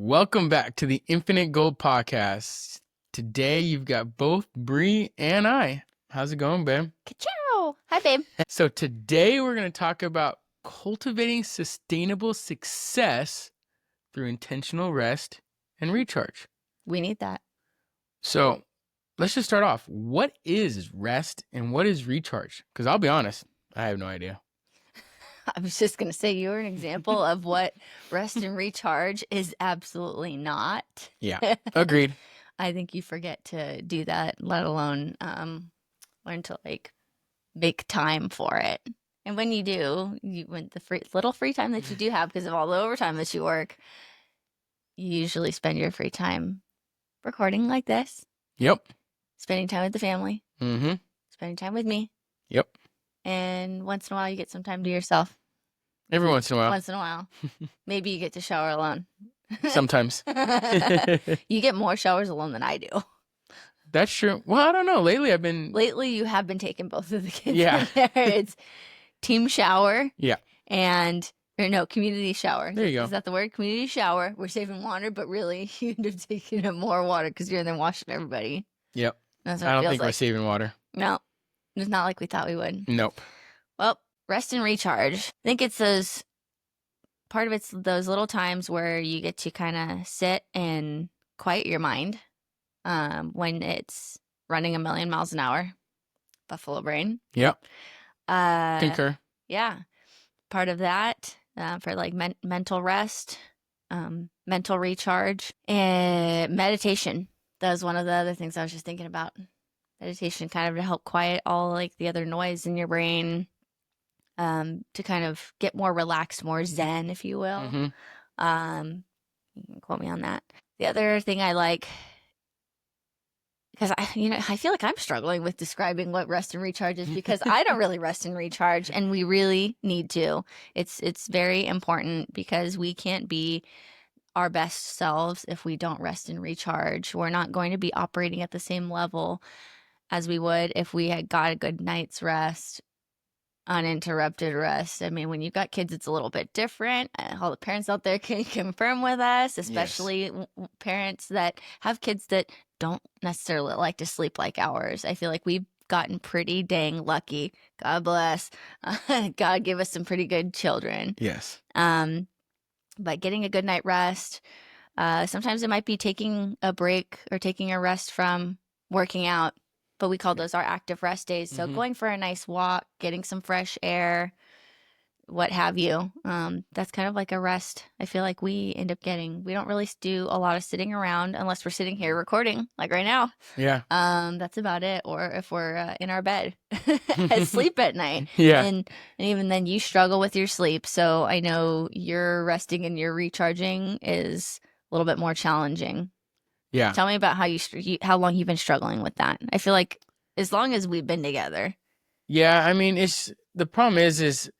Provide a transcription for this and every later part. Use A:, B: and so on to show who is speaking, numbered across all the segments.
A: Welcome back to the Infinite Gold Podcast. Today you've got both Bree and I. How's it going, babe?
B: Ka-chow! Hi, babe.
A: So today we're going to talk about cultivating sustainable success through intentional rest and recharge.
B: We need that.
A: So let's just start off. What is rest and what is recharge? Because I'll be honest, I have no idea.
B: I was just going to say you're an example of what rest and recharge is absolutely not.
A: Yeah, agreed.
B: I think you forget to do that, let alone learn to make time for it. And when you do, when the little free time that you do have because of all the overtime that you work, you usually spend your free time recording like this.
A: Yep.
B: Spending time with the family.
A: Mm-hmm.
B: Spending time with me.
A: Yep.
B: And once in a while, you get some time to yourself.
A: Every once in a while.
B: Once in a while. Maybe you get to shower alone.
A: Sometimes.
B: You get more showers alone than I do.
A: That's true. Well, I don't know.
B: Lately, you have been taking both of the kids.
A: Yeah.
B: In there. It's team shower.
A: Yeah.
B: Community shower.
A: There you go.
B: Is that the word? Community shower. We're saving water, but really, you end up taking up more water because you're then washing everybody.
A: Yep.
B: That's what
A: I
B: it
A: don't
B: feels
A: think we're
B: like.
A: saving water.
B: No, it's not like we thought we would.
A: Nope.
B: Well, rest and recharge. I think it's those little times where you get to kind of sit and quiet your mind when it's running a million miles an hour. Buffalo brain.
A: Yep. Concur.
B: Yeah. Part of that for like mental rest, mental recharge, and meditation. That was one of the other things I was just thinking about. Meditation kind of to help quiet all like the other noise in your brain, to kind of get more relaxed, more zen, if you will.
A: Mm-hmm.
B: You can quote me on that. The other thing I like, because I feel like I'm struggling with describing what rest and recharge is because I don't really rest and recharge, and we really need to. It's very important because we can't be our best selves if we don't rest and recharge. We're not going to be operating at the same level as we would if we had got a good night's rest, uninterrupted rest. I mean, when you've got kids, it's a little bit different. All the parents out there can confirm with us, especially parents that have kids that don't necessarily like to sleep like ours. I feel like we've gotten pretty dang lucky. God bless. God give us some pretty good children.
A: Yes.
B: But getting a good night rest, sometimes it might be taking a break or taking a rest from working out, but we call those our active rest days. So going for a nice walk, getting some fresh air, what have you. That's kind of like a rest I feel like we end up getting. We don't really do a lot of sitting around unless we're sitting here recording like right now.
A: Yeah.
B: That's about it. Or if we're in our bed asleep at night.
A: Yeah.
B: And even then you struggle with your sleep. So I know your resting and your recharging is a little bit more challenging.
A: Yeah.
B: Tell me about how long you've been struggling with that. I feel like as long as we've been together.
A: Yeah. I mean, the problem is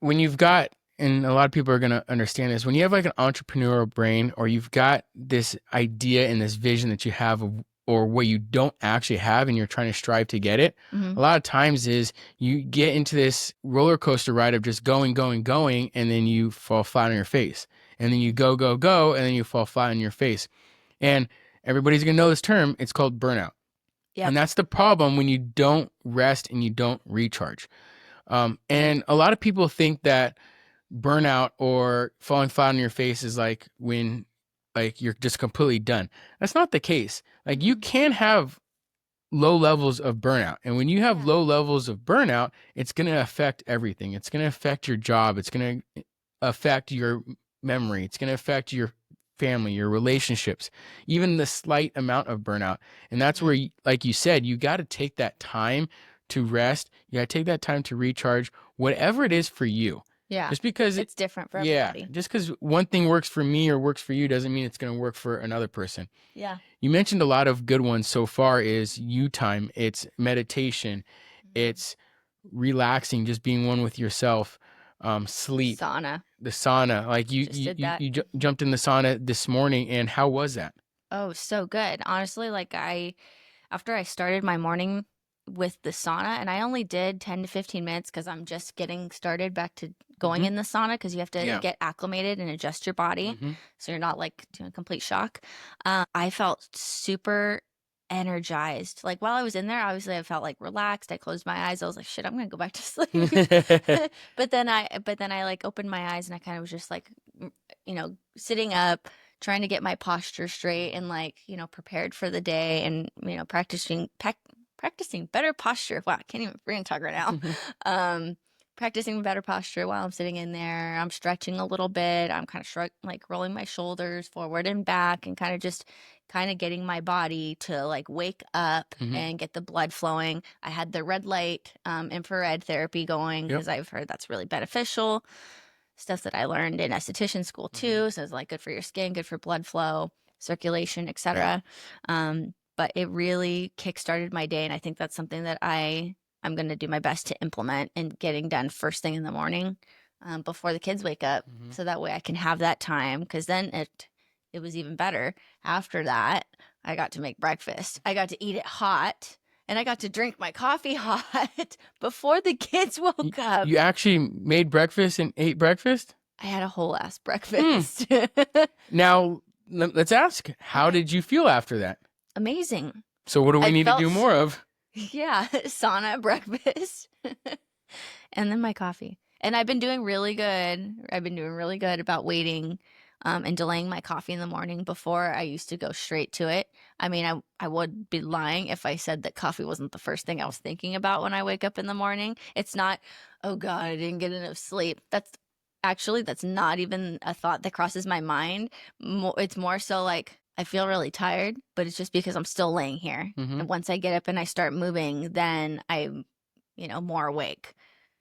A: when you've got, and a lot of people are going to understand this, when you have like an entrepreneurial brain or you've got this idea and this vision that you have or what you don't actually have and you're trying to strive to get it, a lot of times is you get into this roller coaster ride of just going, and then you fall flat on your face. And then you go, and then you fall flat on your face. And everybody's going to know this term. It's called burnout. Yep. And that's the problem when you don't rest and you don't recharge. And a lot of people think that burnout or falling flat on your face is like when like you're just completely done. That's not the case. Like you can have low levels of burnout. And when you have low levels of burnout, it's going to affect everything. It's going to affect your job. It's going to affect your memory. It's going to affect your family, your relationships, even the slight amount of burnout. And that's where, like you said, you got to take that time to rest. You got to take that time to recharge, whatever it is for you.
B: Yeah.
A: Just because
B: it's different for everybody.
A: Yeah. Just because one thing works for me or works for you doesn't mean it's going to work for another person.
B: Yeah.
A: You mentioned a lot of good ones so far is you time. It's meditation. It's relaxing, just being one with yourself. Sleep. The sauna. Like you jumped in the sauna this morning, and how was that?
B: Oh, so good. Honestly, after I started my morning with the sauna, and I only did 10 to 15 minutes because I'm just getting started back to going
A: Mhm.
B: in the sauna, because you have to
A: Yeah.
B: get acclimated and adjust your body
A: Mhm.
B: so you're not like doing complete shock. I felt super energized. Like while I was in there, obviously I felt like relaxed. I closed my eyes. I was like, shit, I'm gonna go back to sleep. But then I like opened my eyes and I kind of was just like, sitting up, trying to get my posture straight and like, prepared for the day, and, practicing better posture. Wow, I can't even freaking talk right now. Um, Practicing better posture while I'm sitting in there. I'm stretching a little bit. I'm kind of like rolling my shoulders forward and back, and kind of getting my body to like wake up
A: Mhm.
B: and get the blood flowing. I had the red light, infrared therapy going
A: Yep.
B: because I've heard that's really beneficial. Stuff that I learned in esthetician school too. So it's like good for your skin, good for blood flow, circulation, etc. But it really kickstarted my day, and I think that's something that I'm going to do my best to implement and getting done first thing in the morning, before the kids wake up,
A: Mhm.
B: so that way I can have that time. Because then it was even better. After that, I got to make breakfast. I got to eat it hot, and I got to drink my coffee hot before the kids
A: You,
B: woke up.
A: you actually made breakfast and ate breakfast?
B: I had a whole ass
A: Hmm.
B: breakfast.
A: Now, let's ask, how
B: Okay.
A: did you feel after that?
B: Amazing.
A: So what do we
B: I
A: need to do
B: felt,
A: more of?
B: yeah, sauna, breakfast, and then my coffee. And I've been doing really good. I've been doing really good about waiting, and delaying my coffee in the morning. Before, I used to go straight to it. I mean, I would be lying if I said that coffee wasn't the first thing I was thinking about when I wake up in the morning. It's not, oh God, I didn't get enough sleep. That's not even a thought that crosses my mind. It's more so like I feel really tired, but it's just because I'm still laying here.
A: Mhm.
B: And once I get up and I start moving, then I'm, more awake.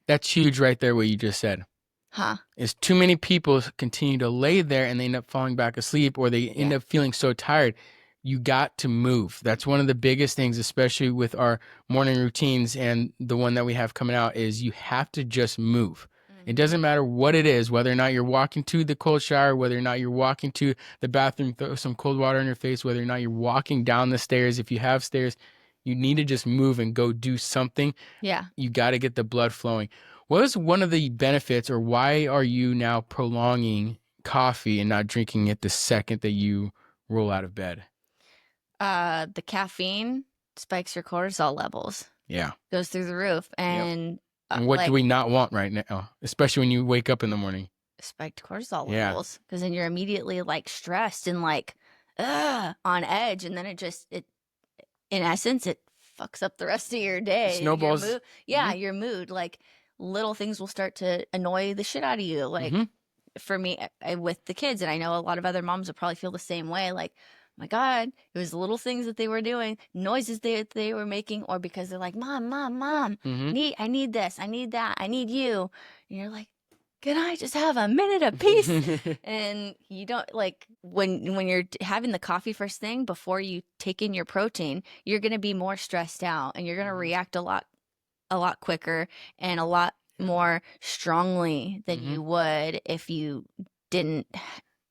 A: That's huge right there, what you just said.
B: Huh?
A: Is too many people continue to lay there and they end up falling back asleep, or they end
B: Yeah.
A: up feeling so tired. You got to move. That's one of the biggest things, especially with our morning routines, and the one that we have coming out is you have to just move. It
B: Mm-hmm.
A: doesn't matter what it is, whether or not you're walking to the cold shower, whether or not you're walking to the bathroom, throw some cold water on your face, whether or not you're walking down the stairs. If you have stairs, you need to just move and go do something.
B: Yeah.
A: You got to get the blood flowing. What is one of the benefits, or why are you now prolonging coffee and not drinking it the second that you roll out of bed?
B: The caffeine spikes your cortisol levels,
A: Yeah.
B: goes through the roof,
A: Yep.
B: and
A: And what do we
B: like
A: not want right now, especially when you wake up in the morning?
B: spiked cortisol
A: Yeah.
B: levels, because then you're immediately like stressed and like, on edge, and then it in essence, it fucks up the rest of your
A: It
B: day. Your
A: snowballs.
B: mood, yeah, your mood. Like little things will start to annoy the shit out of you.
A: Mm-hmm.
B: Like for me, with the kids, and I know a lot of other moms will probably feel the same way. Like, my God, it was little things that they were doing, noises they were making, or because they're like, Mom, Mom, Mom,
A: Mm-hmm.
B: I need this, I need that, I need you, and you're like, can I just have a minute of peace? And you don't like when you're having the coffee first thing before you take in your protein, you're going to be more stressed out, and you're going to
A: Mhm.
B: react a lot quicker and a lot more strongly than
A: Mm-hmm.
B: you would if you didn't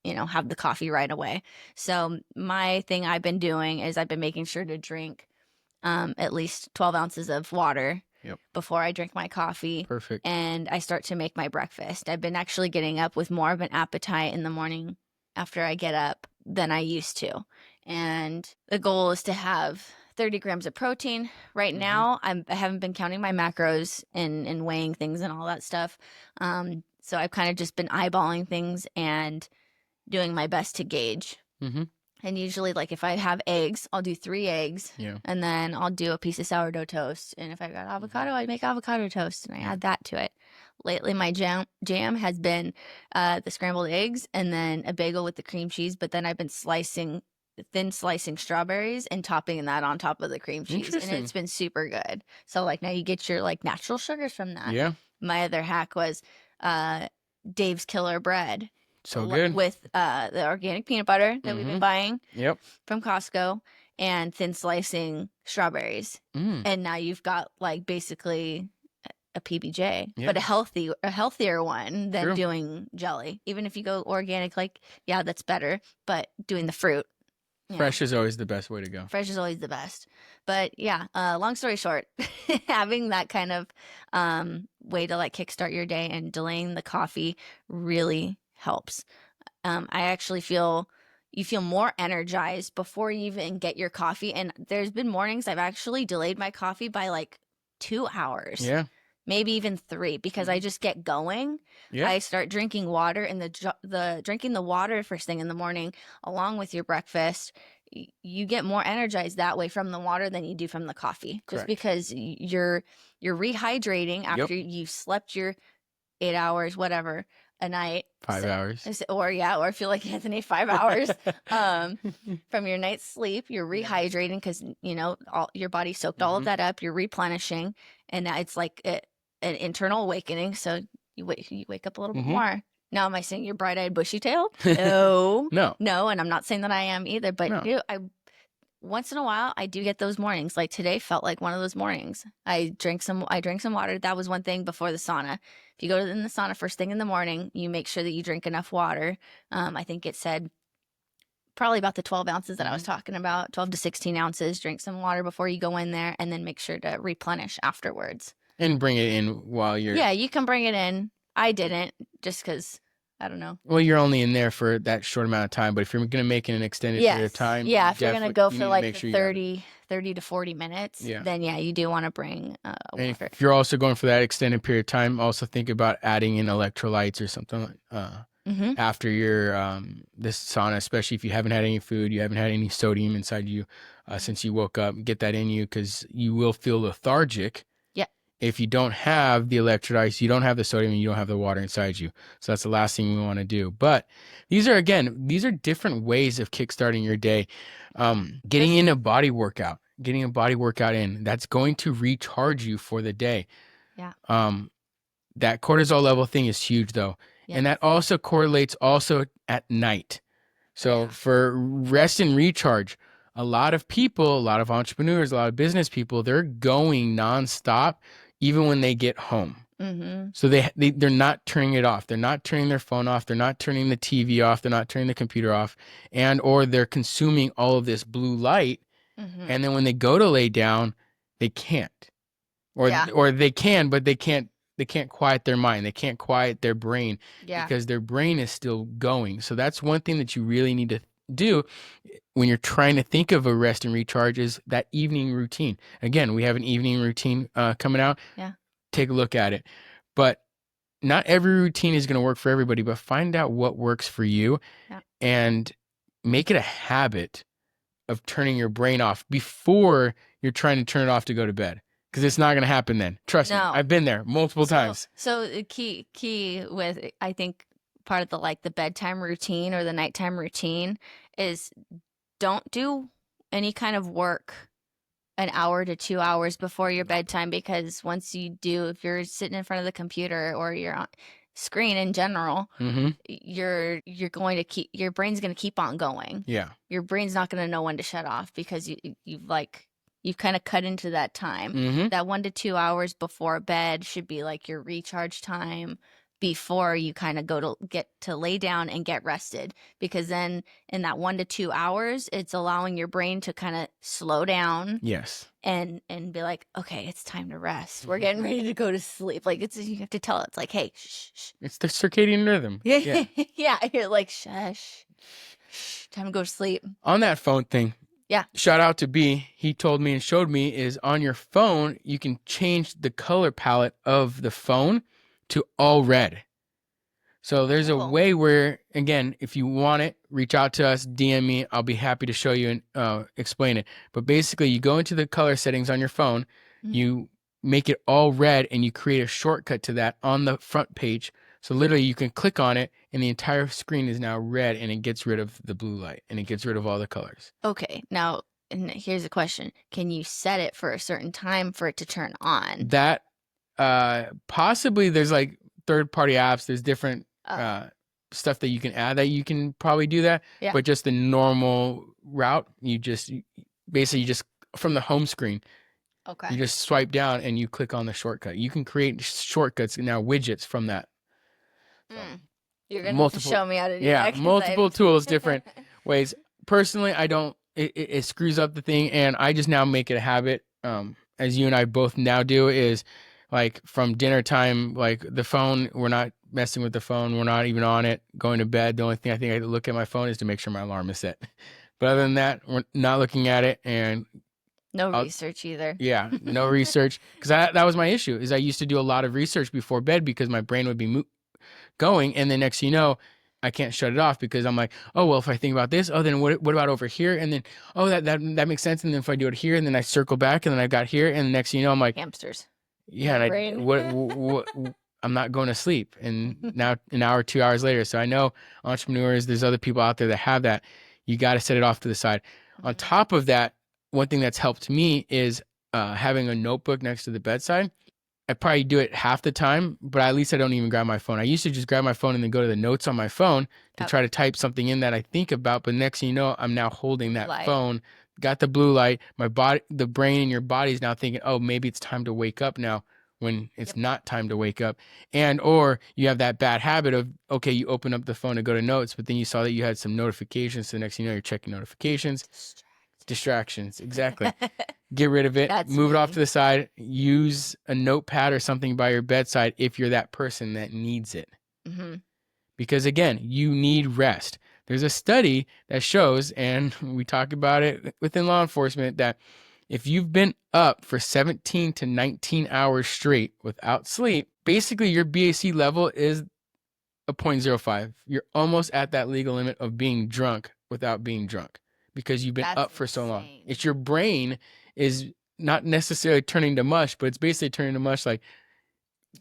B: have the coffee right away. So my thing I've been doing is I've been making sure to drink at least 12 ounces of water
A: Yep.
B: before I drink my coffee,
A: Perfect.
B: and I start to make my breakfast. I've been actually getting up with more of an appetite in the morning after I get up than I used to. And the goal is to have 30 grams of protein. Right
A: Mm-hmm.
B: now, I haven't been counting my macros and weighing things and all that stuff. So I've kind of just been eyeballing things and doing my best to gauge.
A: Mm-hmm.
B: And usually, like if I have eggs, I'll do 3 eggs,
A: Yeah.
B: and then I'll do a piece of sourdough toast. And if I got avocado, I make avocado toast and I
A: Yeah.
B: add that to it. Lately, my jam has been the scrambled eggs and then a bagel with the cream cheese. But then I've been thin slicing strawberries and topping that on top of the cream cheese, and
A: Interesting.
B: it's been super good. So like now you get your like natural sugars from that.
A: Yeah.
B: My other hack was Dave's Killer Bread
A: So good.
B: with the organic peanut butter that we've been
A: Mm-hmm.
B: buying
A: Yep.
B: from Costco and thin slicing strawberries.
A: Mm.
B: And now you've got like basically a PBJ,
A: Yeah.
B: but a healthier one than
A: True.
B: doing jelly. Even if you go organic, like, yeah, that's better, but doing the fruit. Yeah.
A: Fresh is always the best way to go.
B: Fresh is always the best. But yeah, long story short, having that kind of way to like kickstart your day and delaying the coffee really helps. I actually feel you feel more energized before you even get your coffee. And there's been mornings I've actually delayed my coffee by like 2 hours,
A: Yeah.
B: maybe even 3, because I just get going.
A: Yeah.
B: I start drinking water, and the drinking the water first thing in the morning, along with your breakfast, you get more energized that way from the water than you do from the coffee, just
A: Correct.
B: because you're rehydrating
A: Yep.
B: after you've slept your 8 hours, whatever, a night.
A: 5 hours.
B: Or yeah, or feel like Anthony, 5 hours from your night's sleep. You're rehydrating because all your body soaked all of that up. You're replenishing, and it's like an internal awakening. So you wake up a little bit more. Now, am I saying you're bright-eyed, bushy-tailed? No,
A: No.
B: no, and I'm not saying that I am either. But
A: No.
B: I once in a while I do get those mornings. Like today felt like one of those mornings. I drank some water. That was one thing before the sauna. If you go in the sauna first thing in the morning, you make sure that you drink enough water. I think it said probably about the 12 ounces that I was talking about, 12 to 16 ounces. Drink some water before you go in there, and then make sure to replenish afterwards.
A: And bring it in while you're.
B: Yeah, you can bring it in. I didn't, just because I don't know.
A: Well, you're only in there for that short amount of time, but if you're going to make it an extended period of time,
B: yeah, if you're gonna go for like
A: sure
B: 30 to 40 minutes, then yeah, you do want to bring
A: and
B: water.
A: if you're also going for that extended period of time, also think about adding in electrolytes or something after your this sauna, especially if you haven't had any food, you haven't had any sodium inside you since you woke up. Get that in you, because you will feel lethargic. If you don't have the electrolytes, you don't have the sodium, and you don't have the water inside you. So that's the last thing we want to do. But these are different ways of kickstarting your day. Getting in a body workout, in, that's going to recharge you for the day.
B: Yeah.
A: That cortisol level thing is huge though. And that also correlates also at night. So for rest and recharge, a lot of people, a lot of entrepreneurs, a lot of business people, they're going nonstop even when they get home. So they're not turning it off. They're not turning their phone off. They're not turning the TV off. They're not turning the computer off. Or they're consuming all of this blue light. And then when they go to lay down, they can't. Or they can, but they can't quiet their mind. They can't quiet their brain because their brain is still going. So that's one thing that you really need to do when you're trying to think of a rest and recharge, is that evening routine. Again, we have an evening routine coming out. Take a look at it. But not every routine is going to work for everybody, but find out what works for you and make it a habit of turning your brain off before you're trying to turn it off to go to bed. Because it's not going to happen then. Trust me. I've been there multiple times.
B: So the key with, I think, part of the bedtime routine or the nighttime routine is don't do any kind of work an hour to 2 hours before your bedtime, because once you do, if you're sitting in front of the computer or your screen in general, you're going to keep, your brain's going to keep on going. Your brain's not going to know when to shut off, because you've kind of cut into that time. That 1 to 2 hours before bed should be like your recharge time before you kind of go to get to lay down and get rested, because then in that 1 to 2 hours, it's allowing your brain to kind of slow down. And be like, okay, it's time to rest. We're getting ready to go to sleep. Like you have to tell it. It's like, hey, shh, shh.
A: It's the circadian rhythm.
B: Yeah. You're like, shush, time to go to sleep.
A: On that phone thing. Shout out to B. He told me and showed me is on your phone, you can change the color palette of the phone to all red. So there's a way where, again, if you want it, reach out to us, DM me. I'll be happy to show you and explain it. But basically, you go into the color settings on your phone, you make it all red, and you create a shortcut to that on the front page. So literally, you can click on it, and the entire screen is now red, and it gets rid of the blue light, and it gets rid of all the colors.
B: Okay, now, and here's a question. Can you set it for a certain time for it to turn on?
A: That, possibly, there's like third-party apps. There's different stuff that you can add that you can probably do that. But just the normal route, you just from the home screen, you just swipe down and you click on the shortcut. You can create shortcuts now, widgets from that.
B: You're gonna have to show me how to do that.
A: Multiple tools, different ways. Personally, I don't it screws up the thing. And I just now make it a habit, as you and I both now do, is like from dinner time, like the phone, we're not messing with the phone. We're not even on it, going to bed. The only thing I think I look at my phone is to make sure my alarm is set. But other than that, we're not looking at it. And
B: No
A: I'll,
B: research either.
A: yeah, no research. Because that was my issue, is I used to do a lot of research before bed because my brain would be going, and then next thing you know, I can't shut it off because I'm like, oh well, if I think about this, oh then what about over here, and then oh that makes sense, and then if I do it here, and then I circle back, and then I got here, and the next thing you know, I'm like,
B: Hamsters.
A: yeah,
B: My
A: and
B: brain.
A: I'm not going to sleep, and now an hour, 2 hours later. So I know entrepreneurs, there's other people out there that have that. You got to set it off to the side. On top of that, one thing that's helped me is having a notebook next to the bedside. I probably do it half the time, but at least I don't even grab my phone. I used to just grab my phone and then go to the notes on my phone to try to type something in that I think about. But next thing you know, I'm now holding that phone, got the blue light. My body, the brain in your body is now thinking, oh, maybe it's time to wake up now, when it's not time to wake up. And or you have that bad habit of, okay, you open up the phone to go to notes, but then you saw that you had some notifications. So the next thing you know, you're checking notifications. Distractions. Exactly. Get rid of it. Move it off to the side. Use a notepad or something by your bedside if you're that person that needs it.
B: Mm-hmm.
A: Because again, you need rest. There's a study that shows, and we talk about it within law enforcement, that if you've been up for 17 to 19 hours straight without sleep, basically your BAC level is a 0.05. You're almost at that legal limit of being drunk without being drunk because you've been up for so long. It's your brain is not necessarily turning to mush, but it's basically turning to mush, like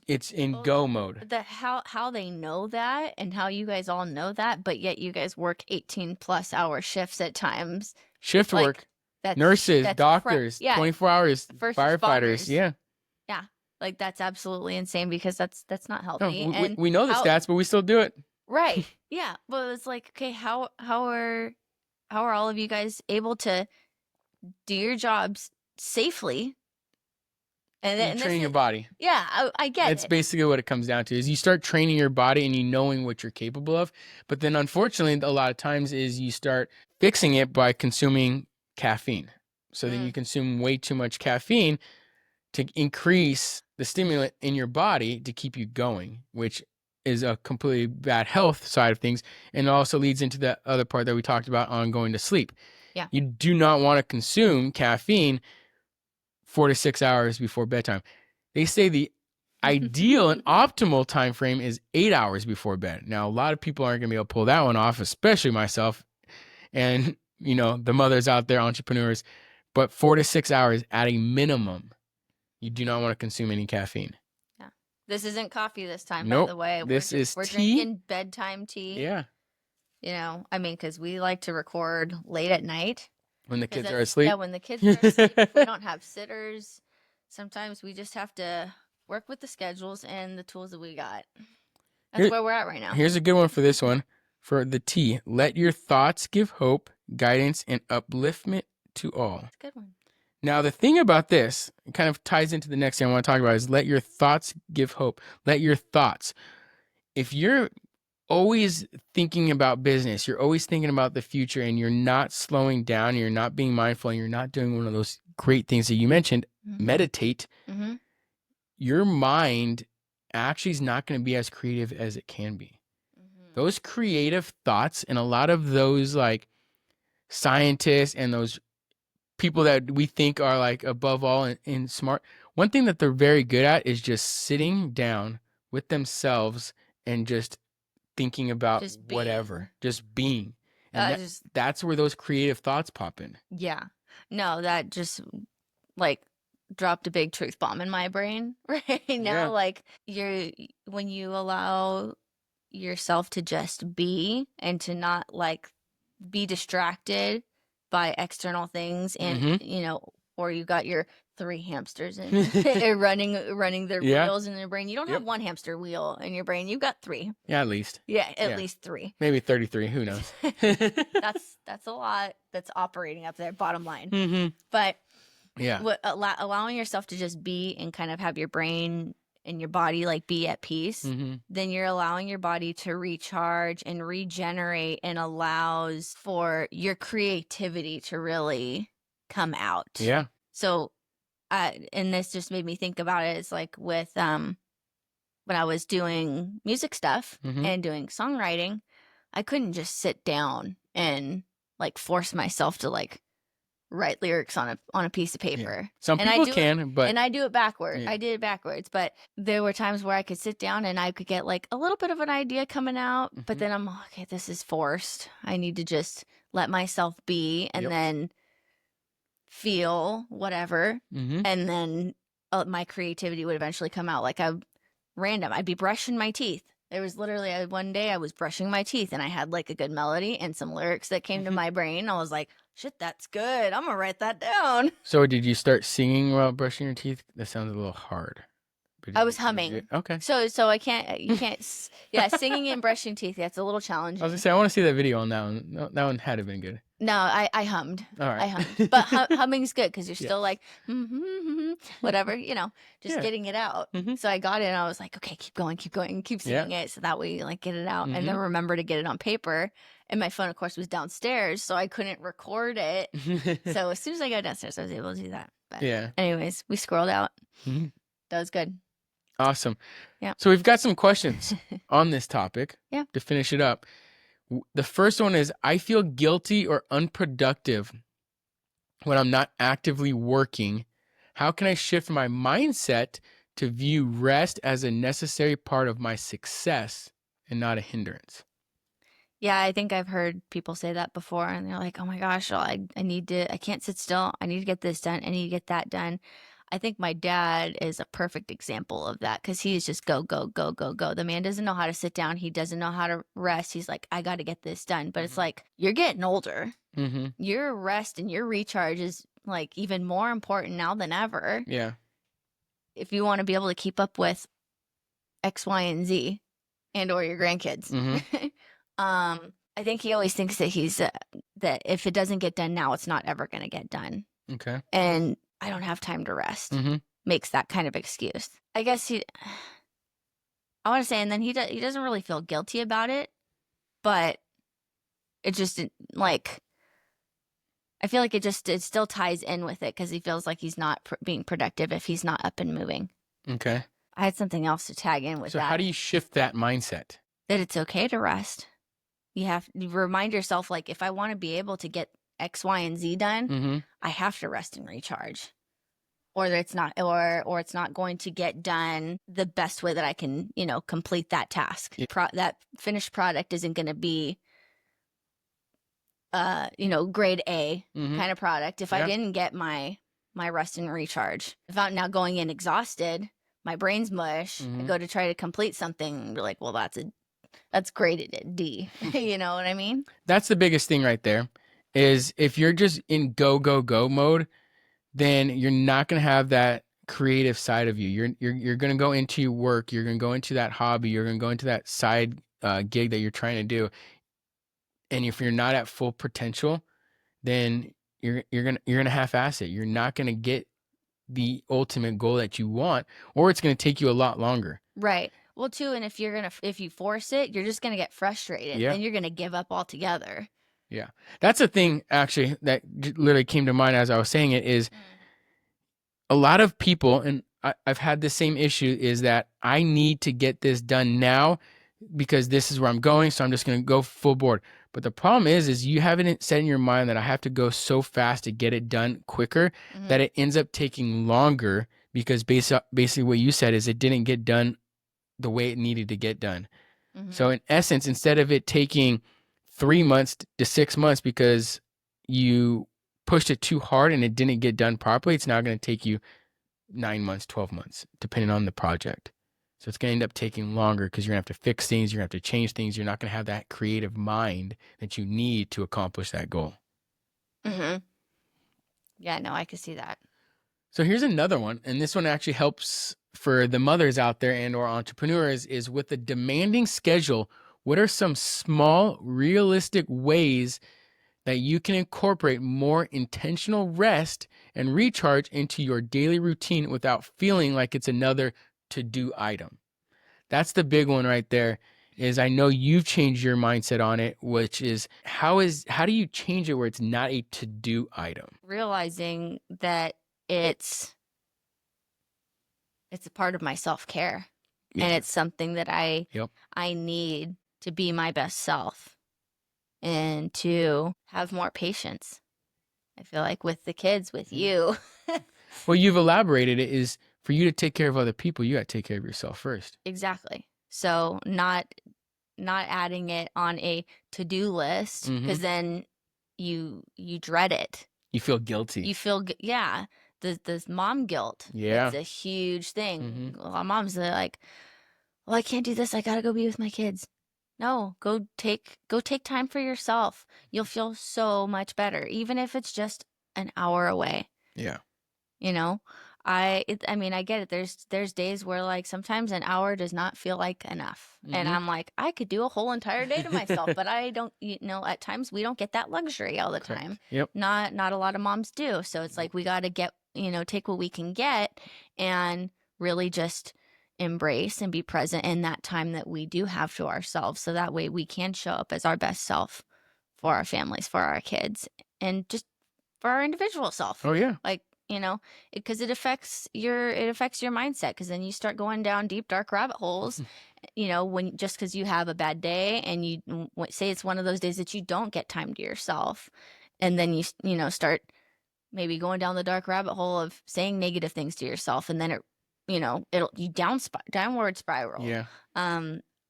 A: it's in go mode.
B: How they know that, and how you guys all know that, but yet you guys work 18+ hour shifts at times.
A: Shift work. Nurses, doctors, 24 hours, firefighters. Yeah.
B: Yeah. Like that's absolutely insane because that's not healthy.
A: No, we know the stats, but we still do it.
B: Right. Yeah. But it's like, okay, how are all of you guys able to do your jobs safely?
A: And training your body.
B: Yeah, I get it.
A: That's basically what it comes down to, is you start training your body and you knowing what you're capable of. But then unfortunately, a lot of times is you start fixing it by consuming caffeine. So then you consume way too much caffeine to increase the stimulant in your body to keep you going, which is a completely bad health side of things. And it also leads into the other part that we talked about on going to sleep.
B: Yeah.
A: You do not want to consume caffeine 4 to 6 hours before bedtime. They say the ideal and optimal time frame is 8 hours before bed. Now, a lot of people aren't going to be able to pull that one off, especially myself and, the mothers out there, entrepreneurs. But 4 to 6 hours at a minimum, you do not want to consume any caffeine.
B: Yeah. This isn't coffee this time,
A: Nope.
B: by the way.
A: We're tea.
B: Drinking bedtime tea.
A: Yeah.
B: Because we like to record late at night.
A: When the kids are asleep?
B: Yeah, when the kids are asleep. If we don't have sitters, sometimes we just have to work with the schedules and the tools that we got. That's where we're at right now.
A: Here's a good one for this one. For the T, let your thoughts give hope, guidance, and upliftment to all.
B: That's a good one.
A: Now, the thing about this, it kind of ties into the next thing I want to talk about, is let your thoughts give hope. Let your thoughts. If you're always thinking about business, you're always thinking about the future, and you're not slowing down, you're not being mindful, and you're not doing one of those great things that you mentioned, meditate, your mind actually is not going to be as creative as it can be. Those creative thoughts, and a lot of those like scientists and those people that we think are like above all and smart, one thing that they're very good at is just sitting down with themselves and just thinking about whatever, just being. And that's where those creative thoughts pop in.
B: Yeah. No, that just like dropped a big truth bomb in my brain right now.
A: Yeah.
B: Like when you allow yourself to just be and to not like be distracted by external things and or you got your 3 hamsters and running their wheels in their brain. You don't have one hamster wheel in your brain. You've got 3.
A: Yeah, at least.
B: Yeah, at least 3.
A: Maybe 33. Who knows?
B: That's a lot that's operating up there, bottom line. But
A: yeah,
B: allowing yourself to just be and kind of have your brain and your body like be at peace,
A: Mm-hmm.
B: then you're allowing your body to recharge and regenerate, and allows for your creativity to really come out.
A: Yeah.
B: So, and this just made me think about it. It's like with when I was doing music stuff
A: Mm-hmm.
B: and doing songwriting, I couldn't just sit down and like force myself to like write lyrics on a piece of paper.
A: Yeah. Some
B: And I
A: people
B: do
A: can,
B: it,
A: but
B: and I do it backward.
A: yeah.
B: I did it backwards, but there were times where I could sit down and I could get like a little bit of an idea coming out, but
A: Mm-hmm.
B: then I'm okay, this is forced. I need to just let myself be, and
A: Yep.
B: then feel whatever,
A: Mm-hmm.
B: and then my creativity would eventually come out. Like I'd be brushing my teeth. There was literally one day I was brushing my teeth and I had like a good melody and some lyrics that came to my brain. I was like, shit, that's good. I'm gonna write that down.
A: So did you start singing while brushing your teeth? That sounds a little hard.
B: I was humming.
A: Okay.
B: So I can't, you can't, yeah, singing and brushing teeth, that's a little
A: I was
B: challenging.
A: gonna say I want to see that video on that one. No, that one had to have been good.
B: No, I hummed.
A: All right.
B: I hummed. But humming's good because you're
A: Yeah.
B: still like, whatever, just
A: Yeah.
B: getting it out.
A: Mhm.
B: So I got it and I was like, okay, keep going, keep singing it. So that way you like get it out. And then
A: Mhm.
B: remember to get it on paper. And my phone, of course, was downstairs. So I couldn't record it. So as soon as I got downstairs, I was able to do that. But
A: Yeah.
B: anyways, we scrolled out.
A: Mhm.
B: That was good.
A: Awesome.
B: Yeah.
A: So we've got some questions on this topic.
B: Yeah.
A: To finish it up. The first one is, I feel guilty or unproductive when I'm not actively working. How can I shift my mindset to view rest as a necessary part of my success and not a hindrance?
B: Yeah, I think I've heard people say that before, and they're like, oh my gosh, well, I can't sit still. I need to get this done. I need to get that done. I think my dad is a perfect example of that because he's just go, go, go, go, go. The man doesn't know how to sit down. He doesn't know how to rest. He's like, I got to get this done. But it's like, you're getting older.
A: Mm-hmm.
B: Your rest and your recharge is like even more important now than ever.
A: Yeah.
B: If you want to be able to keep up with X, Y, and Z and or your grandkids.
A: Mm-hmm.
B: I think he always thinks that he's that if it doesn't get done now, it's not ever going to get done.
A: Okay.
B: And I don't have time to rest.
A: Mm-hmm.
B: Makes that kind of excuse. I guess I want to say, and then he doesn't really feel guilty about it, but it just like, I feel like it still ties in with it because he feels like he's not being productive if he's not up and moving.
A: Okay.
B: I had something else to tag in with
A: So
B: that.
A: how do you shift that mindset?
B: That it's okay to rest. You remind yourself, like, if I want to be able to get X, Y, and Z done,
A: Mm-hmm.
B: I have to rest and recharge. Or it's not, or it's not going to get done the best way that I can, complete that task.
A: Yeah.
B: That finished product isn't going to be, grade A
A: Mm-hmm.
B: kind of product if
A: Yeah.
B: I didn't get my rest and recharge. If I'm now going in exhausted, my brain's mush. I
A: Mhm.
B: go to try to complete something, and be like, well, that's graded at D. You know what I mean?
A: That's the biggest thing right there, is if you're just in go, go, go mode, then you're not going to have that creative side of you. You're going to go into your work. You're going to go into that hobby. You're going to go into that side gig that you're trying to do. And if you're not at full potential, then you're gonna half-ass it. You're not gonna get the ultimate goal that you want, or it's gonna take you a lot longer.
B: Right. Well, too, and if you force it, you're just gonna get frustrated.
A: Yeah.
B: Then you're gonna give up altogether.
A: Yeah, that's a thing actually that literally came to mind as I was saying it. Is a lot of people, and I've had the same issue, is that I need to get this done now because this is where I'm going, so I'm just gonna go full board. But the problem is you haven't set in your mind that I have to go so fast to get it done quicker that it ends up taking longer because basically what you said is it didn't get done the way it needed to get done.
B: Mhm.
A: So in essence, instead of it taking 3 months to 6 months because you pushed it too hard and it didn't get done properly, it's now going to take you 9 months, 12 months, depending on the project. So it's going to end up taking longer because you're going to have to fix things. You're going to have to change things. You're not going to have that creative mind that you need to accomplish that goal.
B: Mm-hmm. Yeah, no, I could see that.
A: So here's another one. And this one actually helps for the mothers out there and or entrepreneurs is with a demanding schedule, what are some small, realistic ways that you can incorporate more intentional rest and recharge into your daily routine without feeling like it's another to-do item. That's the big one right there. Is I know you've changed your mindset on it, which is how do you change it where it's not a to-do item?
B: Realizing that it's a part of my self-care, and
A: Yeah.
B: it's something that I
A: Yep.
B: need to be my best self and to have more patience. I feel like with the kids, with you.
A: Well, you've elaborated it is for you to take care of other people, you got to take care of yourself first.
B: Exactly. So not adding it on a to-do list, because then you dread it.
A: You feel guilty.
B: You feel yeah, the mom guilt.
A: Yeah.
B: It's a huge thing. A lot of moms are like, well, I can't do this. I gotta go be with my kids. No, go take time for yourself. You'll feel so much better, even if it's just an hour away.
A: Yeah.
B: You know, I mean, I get it. There's days where like sometimes an hour does not feel like enough, and I'm like, I could do a whole entire day to myself, but I don't. You know, at times we don't get that luxury all the
A: Correct.
B: time.
A: Yep.
B: Not a lot of moms do. So it's like we got to get, take what we can get and really just embrace and be present in that time that we do have to ourselves, so that way we can show up as our best self for our families, for our kids, and just for our individual self.
A: Oh yeah.
B: Like, because it affects your mindset, because then you start going down deep dark rabbit holes, when just because you have a bad day and you say it's one of those days that you don't get time to yourself, and then you start maybe going down the dark rabbit hole of saying negative things to yourself, and then it'll downward spiral.
A: Yeah.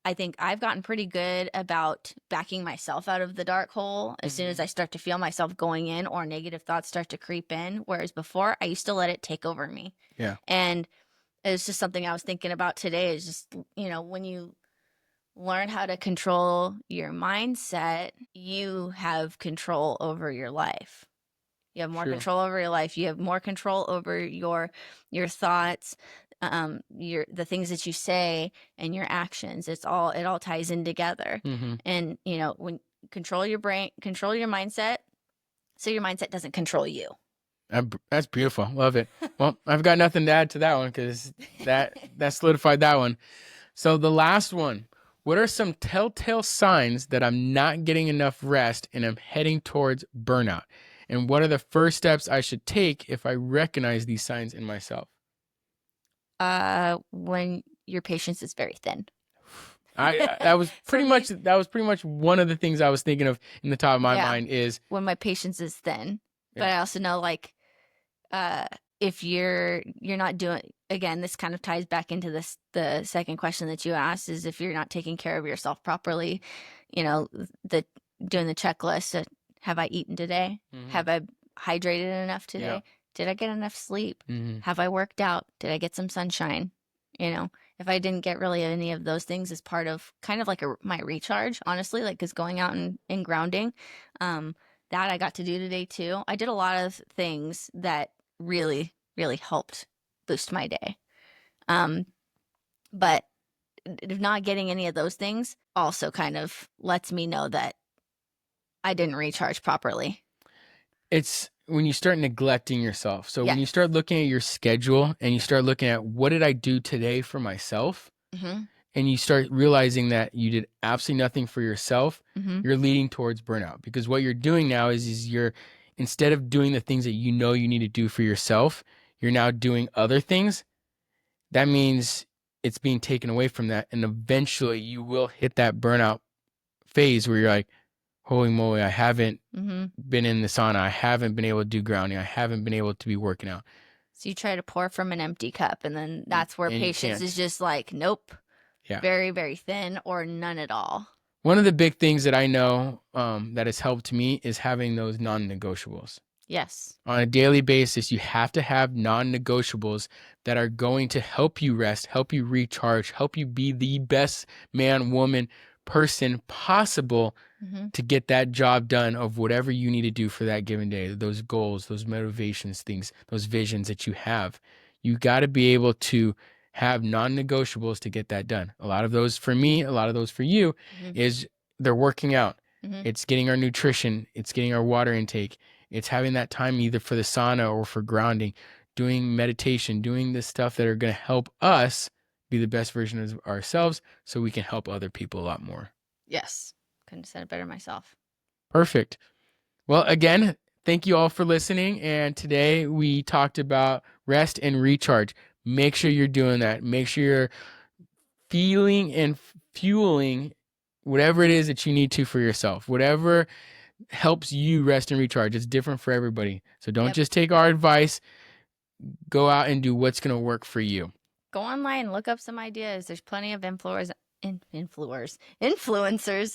B: I think I've gotten pretty good about backing myself out of the dark hole as soon as I start to feel myself going in or negative thoughts start to creep in. Whereas before, I used to let it take over me.
A: Yeah.
B: And it's just something I was thinking about today, is just, when you learn how to control your mindset, you have control over your life. You have more
A: True.
B: control over your life. You have more control over your thoughts, the things that you say, and your actions. It all ties in together. And when control your brain, control your mindset, so your mindset doesn't control you.
A: That's beautiful. Love it. Well, I've got nothing to add to that one because that solidified that one. So the last one, what are some telltale signs that I'm not getting enough rest and I'm heading towards burnout? And what are the first steps I should take if I recognize these signs in myself?
B: When your patience is very thin.
A: That was pretty much one of the things I was thinking of in the top of my mind is
B: when my patience is thin. But I also know, like, if you're not doing, again, this kind of ties back into the second question that you asked, is if you're not taking care of yourself properly, doing the checklist. Have I eaten today? Have I hydrated enough today?
A: Yeah.
B: Did I get enough sleep? Have I worked out? Did I get some sunshine? If I didn't get really any of those things as part of kind of like my recharge, honestly, like, because going out and grounding, that I got to do today too. I did a lot of things that really, really helped boost my day. But not getting any of those things also kind of lets me know that I didn't recharge properly.
A: It's when you start neglecting yourself. So when
B: Yes.
A: you start looking at your schedule and you start looking at what did I do today for myself, and you start realizing that you did absolutely nothing for yourself, you're leading towards burnout. Because what you're doing now is you're, instead of doing the things that you know you need to do for yourself, you're now doing other things. That means it's being taken away from that. And eventually you will hit that burnout phase where you're like, holy moly, I haven't been in the sauna. I haven't been able to do grounding. I haven't been able to be working out.
B: So you try to pour from an empty cup, and then that's where
A: And
B: patience is just like, nope.
A: Yeah.
B: Very, very thin or none at all.
A: One of the big things that I know that has helped me is having those non-negotiables.
B: Yes.
A: On a daily basis, you have to have non-negotiables that are going to help you rest, help you recharge, help you be the best man, woman, person possible to get that job done of whatever you need to do for that given day, those goals, those motivations, things, those visions that you have. You got to be able to have non-negotiables to get that done. A lot of those for me, a lot of those for you is they're working out. It's getting our nutrition. It's getting our water intake. It's having that time either for the sauna or for grounding, doing meditation, doing the stuff that are going to help us be the best version of ourselves so we can help other people a lot more.
B: Yes. Couldn't have said it better myself.
A: Perfect. Well, again, thank you all for listening. And today we talked about rest and recharge. Make sure you're doing that. Make sure you're feeling and fueling whatever it is that you need to for yourself. Whatever helps you rest and recharge. It's different for everybody. So don't just take our advice. Go out and do what's going to work for you.
B: Go online, look up some ideas. There's plenty of influencers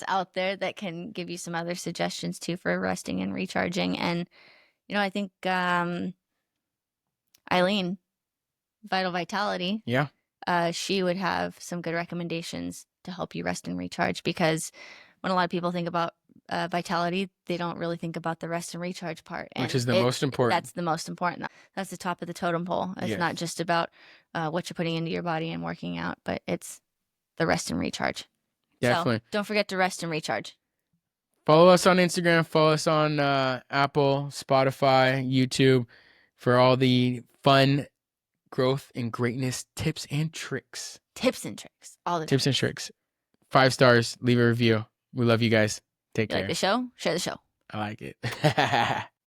B: out there that can give you some other suggestions too for resting and recharging. And I think Eileen, Vital Vitality,
A: Yeah.
B: she would have some good recommendations to help you rest and recharge, because when a lot of people think about vitality, they don't really think about the rest and recharge part,
A: Which is the most important.
B: That's the most important. That's the top of the totem pole. It's not just about what you're putting into your body and working out, but it's the rest and recharge.
A: Definitely.
B: So don't forget to rest and recharge.
A: Follow us on Instagram. Follow us on Apple, Spotify, YouTube for all the fun growth and greatness tips and tricks.
B: Tips and tricks. All the
A: tips and tricks. 5 stars. Leave a review. We love you guys. Take care.
B: Like the show? Share the show.
A: I like it.